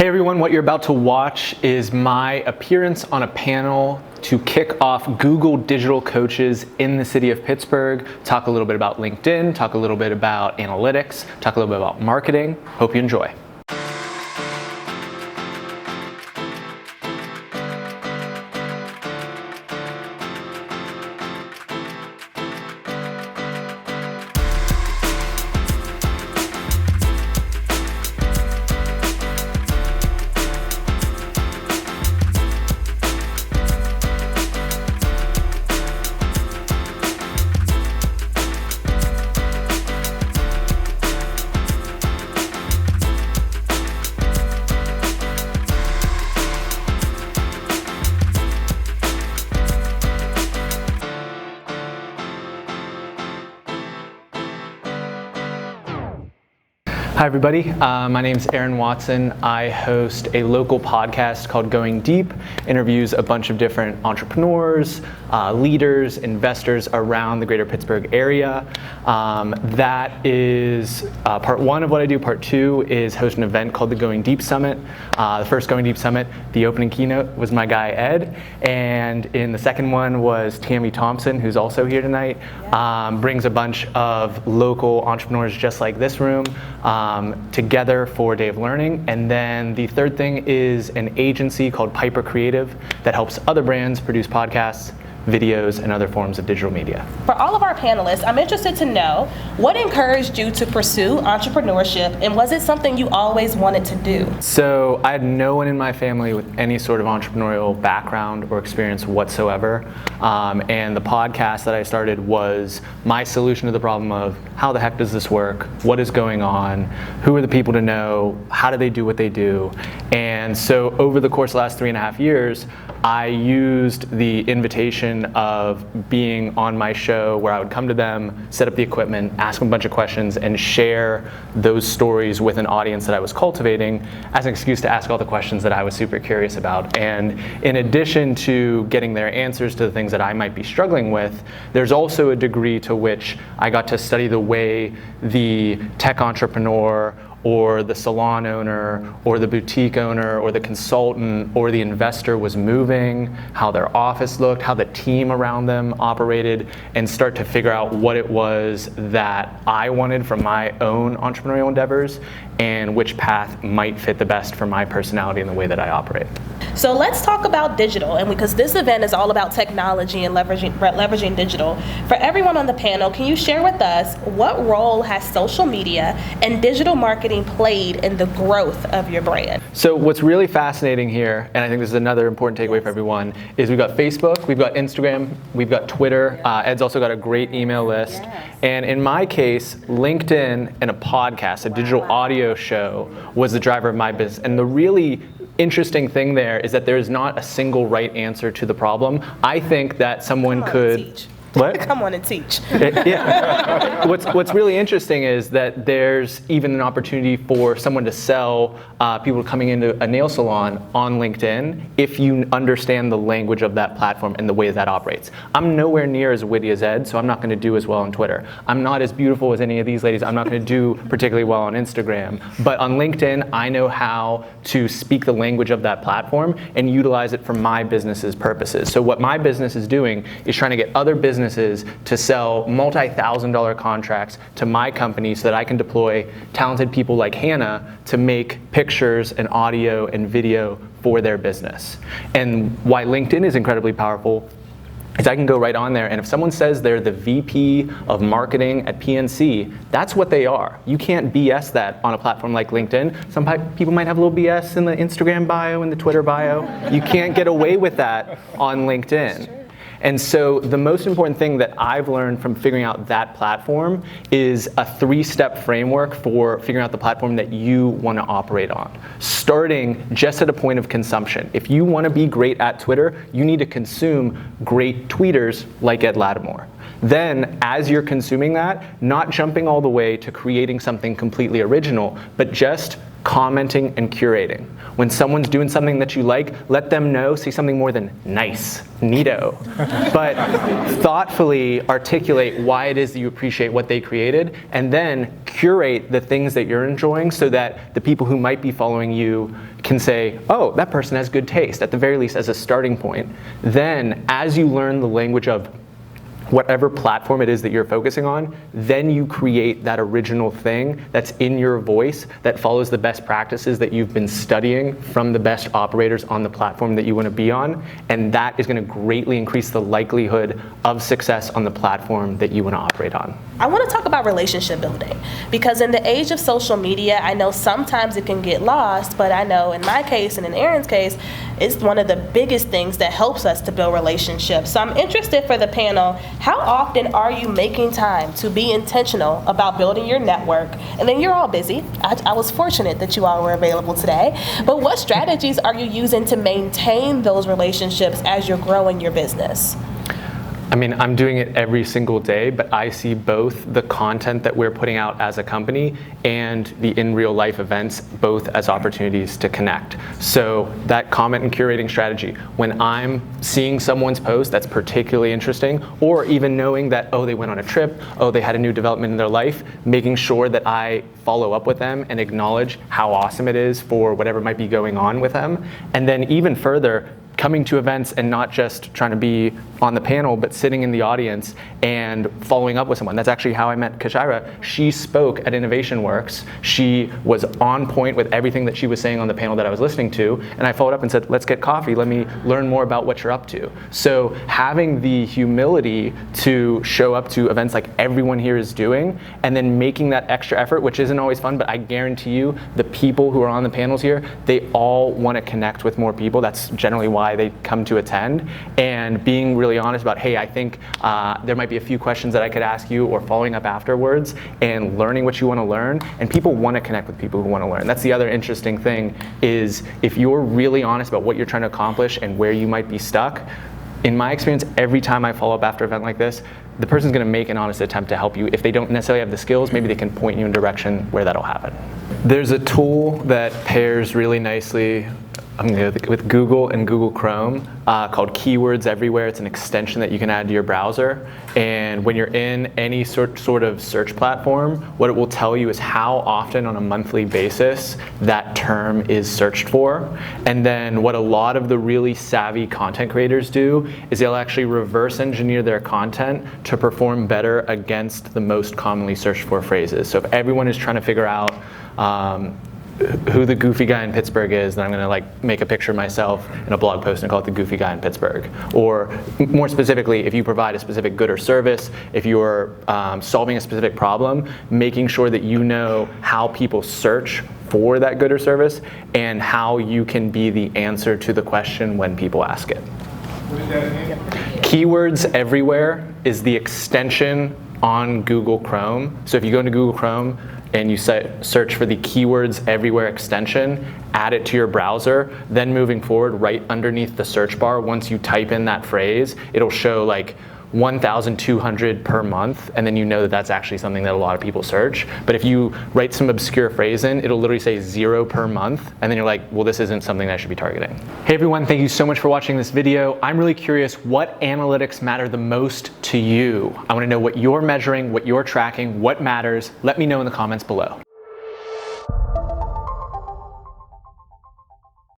Hey everyone, what you're about to watch is my appearance on a panel to kick off Google Digital Coaches in the city of Pittsburgh. Talk a little bit about LinkedIn, talk a little bit about analytics, talk a little bit about marketing. Hope you enjoy. Hi everybody, my name's Aaron Watson. I host a local podcast called Going Deep, interviews a bunch of different entrepreneurs, leaders, investors around the greater Pittsburgh area. That is part one of what I do. Part two is host an event called the Going Deep Summit. The first Going Deep Summit, the opening keynote was my guy Ed, and in the second one was Tammy Thompson, who's also here tonight, brings a bunch of local entrepreneurs just like this room together for a day of learning. And then the third thing is an agency called Piper Creative that helps other brands produce podcasts, videos, and other forms of digital media. For all of our panelists, I'm interested to know what encouraged you to pursue entrepreneurship, and was it something you always wanted to do? So I had no one in my family with any sort of entrepreneurial background or experience whatsoever. And the podcast that I started was my solution to the problem of how the heck does this work? What is going on? Who are the people to know? How do they do what they do? And so over the course of the last 3.5 years, I used the invitation of being on my show where I would come to them, set up the equipment, ask them a bunch of questions, and share those stories with an audience that I was cultivating as an excuse to ask all the questions that I was super curious about. And in addition to getting their answers to the things that I might be struggling with, there's also a degree to which I got to study the way the tech entrepreneur or the salon owner, or the boutique owner, or the consultant, or the investor was moving, how their office looked, how the team around them operated, and start to figure out what it was that I wanted from my own entrepreneurial endeavors, and which path might fit the best for my personality and the way that I operate. So let's talk about digital, and because this event is all about technology and leveraging digital. For everyone on the panel, can you share with us what role has social media and digital marketing played in the growth of your brand? So what's really fascinating here, and I think this is another important takeaway for everyone, is we've got Facebook, we've got Instagram, we've got Twitter. Ed's also got a great email list. And in my case, LinkedIn and a podcast, a digital audio show, was the driver of my business. And the really interesting thing there is that there is not a single right answer to the problem. I think that someone could... What? Come on and teach. Yeah. What's really interesting is that there's even an opportunity for someone to sell people coming into a nail salon on LinkedIn if you understand the language of that platform and the way that operates. I'm nowhere near as witty as Ed, so I'm not going to do as well on Twitter. I'm not as beautiful as any of these ladies. I'm not going to do particularly well on Instagram. But on LinkedIn, I know how to speak the language of that platform and utilize it for my business's purposes. So what my business is doing is trying to get other businesses to sell multi-$1,000 contracts to my company so that I can deploy talented people like Hannah to make pictures and audio and video for their business. And why LinkedIn is incredibly powerful is I can go right on there, and if someone says they're the VP of marketing at PNC, that's what they are. You can't BS that on a platform like LinkedIn. Some people might have a little BS in the Instagram bio and the Twitter bio. You can't get away with that on LinkedIn. And so the most important thing that I've learned from figuring out that platform is a 3-step framework for figuring out the platform that you want to operate on. Starting just at a point of consumption. If you want to be great at Twitter, you need to consume great tweeters like Ed Lattimore. Then, as you're consuming that, not jumping all the way to creating something completely original, but just commenting and curating. When someone's doing something that you like, let them know, say something more than nice, neato. But thoughtfully articulate why it is that you appreciate what they created, and then curate the things that you're enjoying so that the people who might be following you can can say, oh, that person has good taste, at the very least as a starting point. Then, as you learn the language of whatever platform it is that you're focusing on, then you create that original thing that's in your voice that follows the best practices that you've been studying from the best operators on the platform that you want to be on, and that is going to greatly increase the likelihood of success on the platform that you want to operate on. I want to talk about relationship building, because in the age of social media, I know sometimes it can get lost, but I know in my case and in Aaron's case, it's one of the biggest things that helps us to build relationships. So I'm interested for the panel, how often are you making time to be intentional about building your network? And then you're all busy. I was fortunate that you all were available today. But what strategies are you using to maintain those relationships as you're growing your business? I mean, I'm doing it every single day, but I see both the content that we're putting out as a company and the in real life events both as opportunities to connect. So that comment and curating strategy, when I'm seeing someone's post that's particularly interesting, or even knowing that, oh, they went on a trip, oh, they had a new development in their life, making sure that I follow up with them and acknowledge how awesome it is for whatever might be going on with them. And then even further, coming to events and not just trying to be on the panel, but sitting in the audience and following up with someone. That's actually how I met Kyshira. She spoke at Innovation Works. She was on point with everything that she was saying on the panel that I was listening to, and I followed up and said, let's get coffee, let me learn more about what you're up to. So having the humility to show up to events like everyone here is doing, and then making that extra effort, which isn't always fun, but I guarantee you, the people who are on the panels here, they all want to connect with more people. That's generally why they come to attend, and being really honest about, hey, I think there might be a few questions that I could ask you, or following up afterwards and learning what you want to learn. And people want to connect with people who want to learn. That's the other interesting thing, is if you're really honest about what you're trying to accomplish and where you might be stuck, in my experience, every time I follow up after an event like this, the person's going to make an honest attempt to help you. If they don't necessarily have the skills, maybe they can point you in a direction where that'll happen. There's a tool that pairs really nicely with Google and Google Chrome called Keywords Everywhere. It's an extension that you can add to your browser. And when you're in any sort of search platform, what it will tell you is how often on a monthly basis that term is searched for. And then what a lot of the really savvy content creators do is they'll actually reverse engineer their content to perform better against the most commonly searched for phrases. So if everyone is trying to figure out who the goofy guy in Pittsburgh is, then I'm going to make a picture of myself in a blog post and call it the goofy guy in Pittsburgh. Or more specifically, if you provide a specific good or service, if you're solving a specific problem, making sure that you know how people search for that good or service and how you can be the answer to the question when people ask it. What is that again? Keywords Everywhere is the extension on Google Chrome. So if you go into Google Chrome and you search for the Keywords Everywhere extension, add it to your browser, then moving forward, right underneath the search bar, once you type in that phrase, it'll show like 1,200 per month, and then you know that that's actually something that a lot of people search. But if you write some obscure phrase in, it'll literally say 0 per month, and then you're like, well, this isn't something that I should be targeting. Hey everyone, thank you so much for watching this video. I'm really curious, what analytics matter the most to you? I want to know what you're measuring, what you're tracking, what matters. Let me know in the comments below.